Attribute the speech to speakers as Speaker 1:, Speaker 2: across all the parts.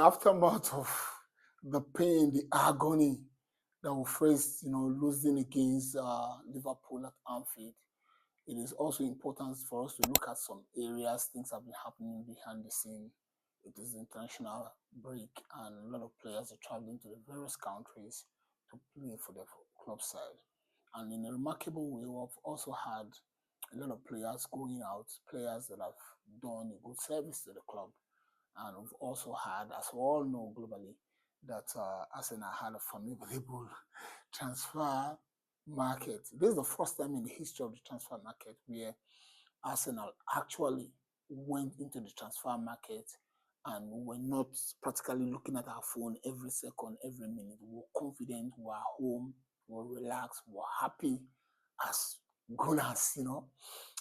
Speaker 1: aftermath of the pain, the agony that we faced, losing against Liverpool at Anfield, it is also important for us to look at some areas things have been happening behind the scene. It is international break, and a lot of players are traveling to the various countries to play for their club side. And in a remarkable way, we've also had a lot of players going out, players that have done a good service to the club. And we've also had, as we all know globally, that Arsenal had a formidable transfer market. This is the first time in the history of the transfer market where Arsenal actually went into the transfer market and we're not practically looking at our phone every second, every minute. We're confident, we're home, we're relaxed, we're happy as good as,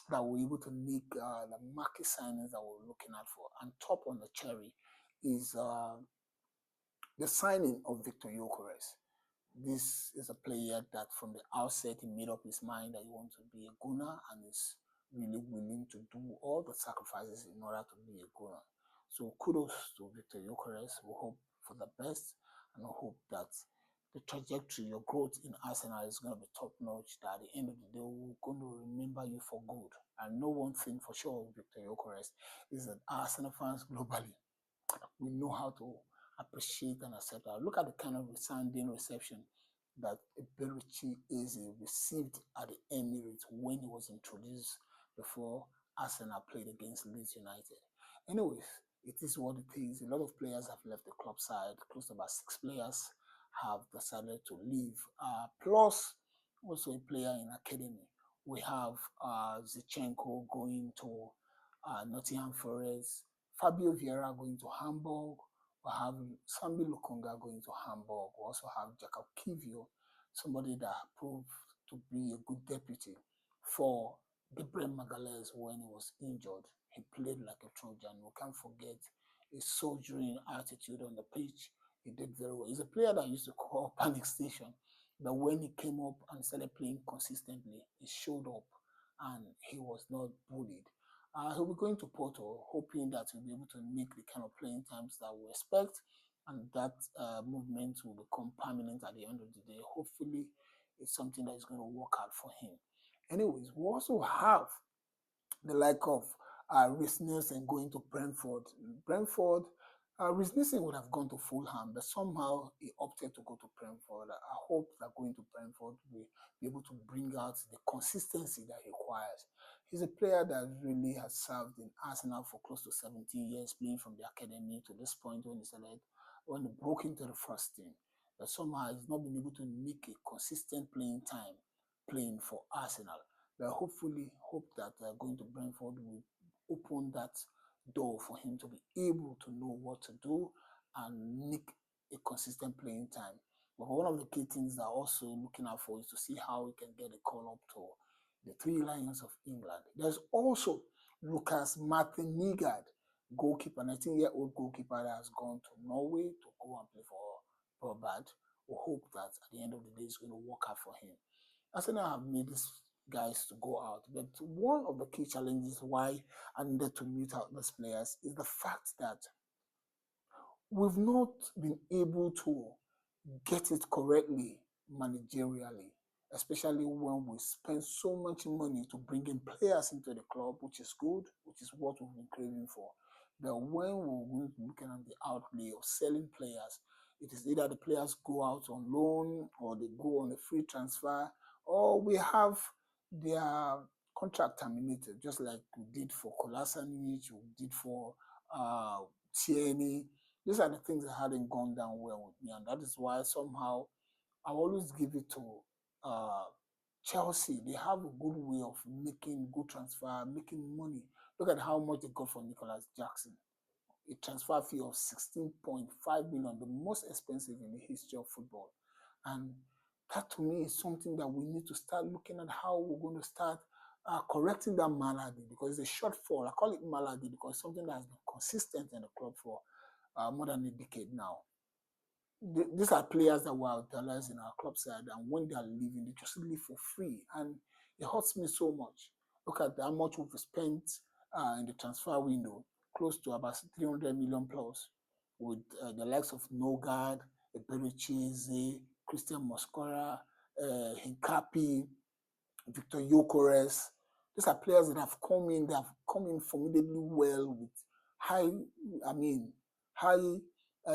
Speaker 1: that we're able to make the market signings that we're looking at for. And top on the cherry is the signing of Victor Gyökeres. This is a player that from the outset he made up his mind that he wants to be a Gunner and is really willing to do all the sacrifices in order to be a Gunner. So kudos to Victor Gyökeres. We hope for the best and we hope that the trajectory, your growth in Arsenal is going to be top notch. That at the end of the day, we're going to remember you for good. And know one thing for sure, Victor Gyökeres, is that Arsenal fans globally, we know how to appreciate and accept that. Look at the kind of resounding reception that Eberichi Eze received at the Emirates when he was introduced before Arsenal played against Leeds United. Anyways, it is what it is. A lot of players have left the club side. Close to about 6 players have decided to leave. Plus, also a player in academy. We have Zichenko going to Nottingham Forest, Fabio Vieira going to Hamburg. We have Sambi Lukonga going to Hamburg. We also have Jacob Kivio, somebody that proved to be a good deputy for Gabriel Magalhaes when he was injured. He played like a Trojan. We can't forget his soldiering attitude on the pitch. He did very well. He's a player that used to call panic station, but when he came up and started playing consistently, he showed up and he was not bullied. He'll be going to Porto, hoping that he'll be able to make the kind of playing times that we expect, and that movement will become permanent at the end of the day. Hopefully, it's something that is going to work out for him. Anyways, we also have the like of Reece Nelson going to Brentford. Reece Nelson would have gone to Fulham, but somehow he opted to go to Brentford. I hope that going to Brentford will be able to bring out the consistency that he requires. He's a player that really has served in Arsenal for close to 17 years, playing from the academy to this point when he broke into the first team. But somehow he's not been able to make a consistent playing time playing for Arsenal. But hopefully, hope that going to Brentford will open that door for him to be able to know what to do and make a consistent playing time. But one of the key things that also looking out for is to see how we can get a call up to the Three Lions of England. There's also Lucas Martinigard, goalkeeper, 19-year-old goalkeeper that has gone to Norway to go and play for Brobad. We hope that at the end of the day it's going to work out for him. Arsenal have made these guys to go out, but one of the key challenges why I needed to mute out these players is the fact that we've not been able to get it correctly managerially, especially when we spend so much money to bring in players into the club, which is good, which is what we've been craving for. But when we're looking at the outlay of selling players, it is either the players go out on loan or they go on a free transfer, or we have their contract terminated, just like we did for Kolasinac, we did for Tierney. These are the things that hadn't gone down well with me, and that is why somehow I always give it to Chelsea. They have a good way of making good transfer, making money. Look at how much they got for Nicholas Jackson. A transfer fee of 16.5 million, the most expensive in the history of football. And that to me is something that we need to start looking at how we're going to start correcting that malady, because it's a shortfall. I call it malady because it's something that has been consistent in the club for more than a decade now. These are players that were utilized in our club side, and when they are leaving, they just leave for free, and it hurts me so much. Look at how much we've spent in the transfer window, close to about 300 million plus. with the likes of Nogard, Eberichize, Christian Moscora, Hinkapi, Victor Yokores. These are players that have come in. They have come in formidably well with high, I mean, high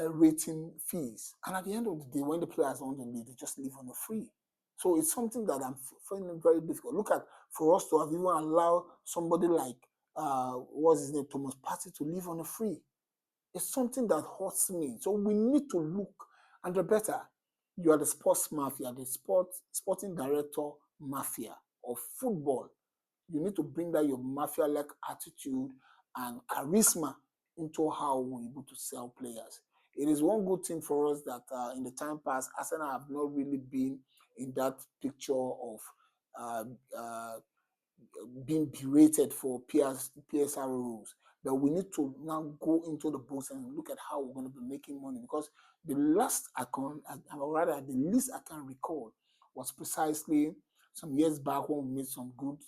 Speaker 1: rating fees. And at the end of the day, when the players want to leave, they just leave on a free. So it's something that I'm finding very difficult. Look at, for us to have even allowed somebody like what's his name, Thomas Partey, to leave on a free. It's something that hurts me. So we need to look, and the better. You are the sports mafia, the sporting director mafia of football. You need to bring that your mafia-like attitude and charisma into how we're able to sell players. It is one good thing for us that in the time past, Arsenal have not really been in that picture of uh, uh, being berated for PSR rules. But we need to now go into the books and look at how we're going to be making money, because the last I can, or rather the least I can recall, was precisely some years back when we made some good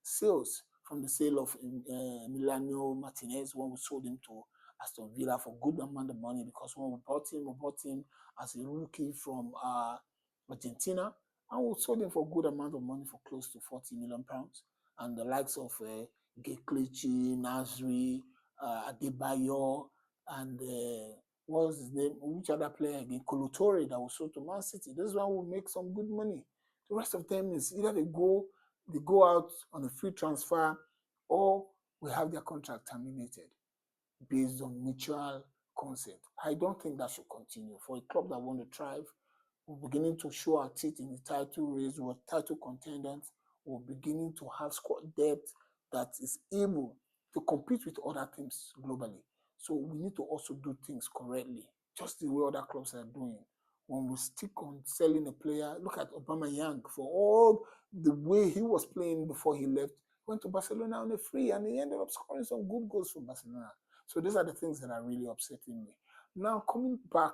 Speaker 1: sales from the sale of Emiliano Martinez, when we sold him to Aston Villa for a good amount of money, because when we bought him as a rookie from Argentina, and we sold him for a good amount of money, for close to £40 million. And the likes of Geklechi, Nasri, Adebayo, and what was his name? Which other player again? Kolotore, that was sold to Man City. This one will make some good money. The rest of them is either they go out on a free transfer, or we have their contract terminated based on mutual consent. I don't think that should continue. For a club that want to thrive, we're beginning to show our teeth in the title race. We're title contenders. We're beginning to have squad depth that is able to compete with other teams globally. So we need to also do things correctly, just the way other clubs are doing. When we stick on selling a player, look at Obama Young, for all the way he was playing before he left. He went to Barcelona on a free, and he ended up scoring some good goals for Barcelona. So these are the things that are really upsetting me. Now, coming back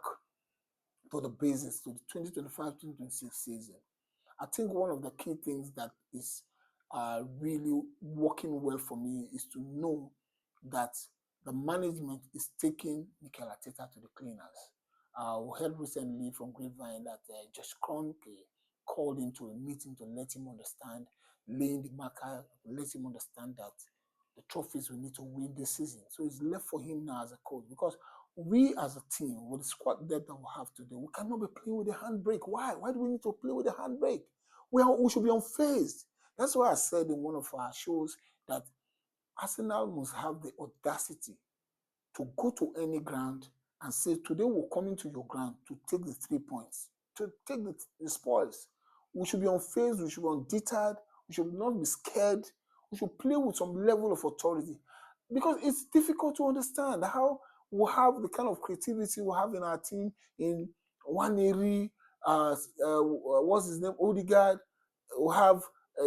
Speaker 1: to the basis, to the 2025-2026 season, I think one of the key things that is really working well for me is to know that the management is taking Mikel Arteta to the cleaners. We heard recently from Grapevine that Josh Kroenke called into a meeting to let him understand, laying the marker, let him understand that the trophies we need to win this season. So it's left for him now as a coach, because we as a team, with the squad depth that we have today, we cannot be playing with a handbrake. Why? Why do we need to play with a handbrake? We should be unfazed. That's why I said in one of our shows that Arsenal must have the audacity to go to any ground and say, today we're coming to your ground to take the 3 points, to take the spoils. We should be unfazed, we should be undeterred, we should not be scared, we should play with some level of authority. Because it's difficult to understand how we have the kind of creativity we have in our team in Waneri, what's his name, Odegaard, we have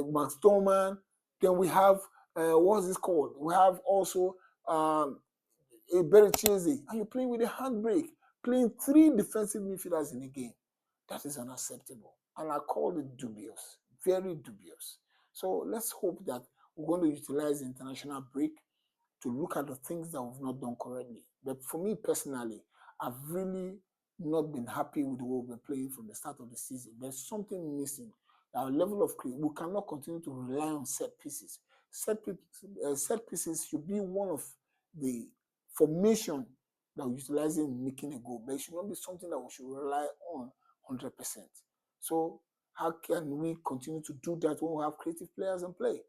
Speaker 1: Max Dorman, then we have, what's this called? We have also a Berechese, and you're playing with a handbrake, playing 3 defensive midfielders in a game. That is unacceptable. And I call it dubious, very dubious. So let's hope that we're going to utilize the international break to look at the things that we've not done correctly. But for me personally, I've really not been happy with the way we've been playing from the start of the season. There's something missing. Our level of creativity, we cannot continue to rely on set pieces. Set pieces should be one of the formation that we're utilizing in making a goal, but it should not be something that we should rely on 100%. So how can we continue to do that when we have creative players in play?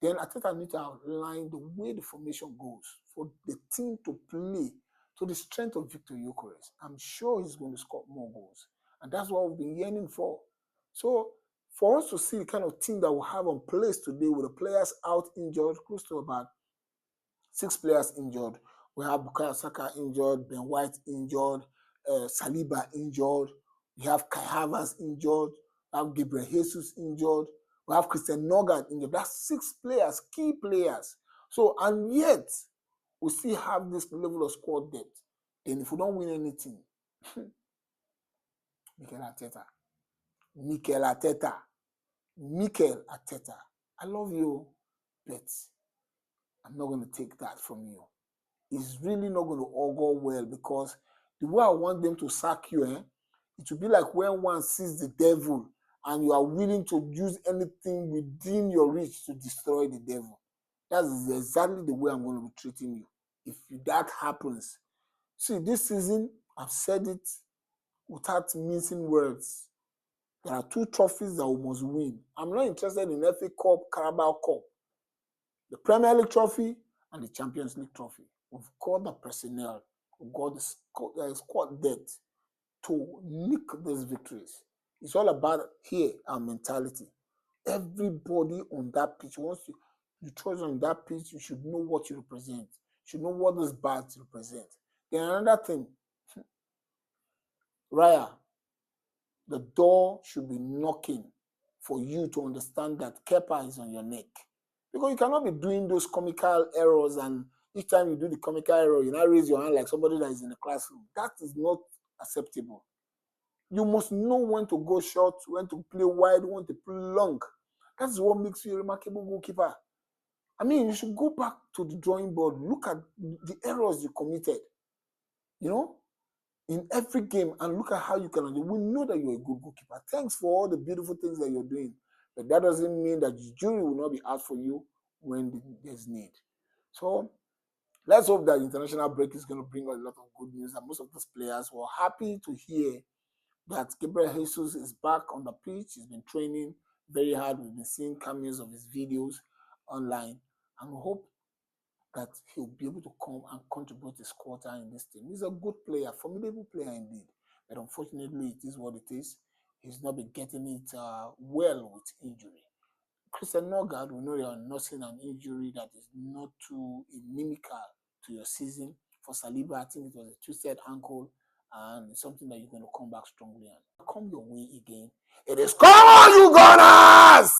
Speaker 1: Then Arteta need to outline the way the formation goes for the team to play to the strength of Victor Gyökeres. I'm sure he's going to score more goals, and that's what we've been yearning for. So for us to see the kind of team that we have on place today, with the players out injured, close to about 6 players injured. We have Bukayo Saka injured, Ben White injured, Saliba injured. We have Kai Havertz injured. We have Gabriel Jesus injured. We have Christian Nogard injured. That's 6 players, key players. So, and yet, we still have this level of squad depth. Then if we don't win anything, Mikel Arteta, Mikel Arteta, Mikel Arteta, I love you, but I'm not going to take that from you. is really not going to augur well, because the way I want them to sack you, it will be like when one sees the devil and you are willing to use anything within your reach to destroy the devil. That is exactly the way I'm going to be treating you. If that happens, see, this season, I've said it without mincing words. There are 2 trophies that we must win. I'm not interested in FA Cup, Carabao Cup, the Premier League trophy and the Champions League trophy. We've got the personnel, we've got the squad depth to nick these victories. It's all about here our mentality. Everybody on that pitch, once you choose on that pitch, you should know what you represent. You should know what those bats represent. Then another thing, Raya, the door should be knocking for you to understand that Kepa is on your neck. Because you cannot be doing those comical errors, and each time you do the comical error, you now raise your hand like somebody that is in the classroom. That is not acceptable. You must know when to go short, when to play wide, when to play long. That's what makes you a remarkable goalkeeper. I mean, you should go back to the drawing board, look at the errors you committed, in every game, and look at how you can. We know that you're a good goalkeeper. Thanks for all the beautiful things that you're doing. But that doesn't mean that the jury will not be out for you when there's need. So let's hope that the international break is going to bring a lot of good news. And most of those players were happy to hear that Gabriel Jesus is back on the pitch. He's been training very hard. We've been seeing cameos of his videos online. And we hope that he'll be able to come and contribute his quarter in this team. He's a good player, formidable player indeed. But unfortunately, it is what it is. He's not been getting it well with injury. Christian Norgard, we know you are nursing an injury that is not too inimical to your season. For Saliba, I think it was a twisted ankle, and it's something that you're going to come back strongly on. Come your way again. It is come on, you Gunners!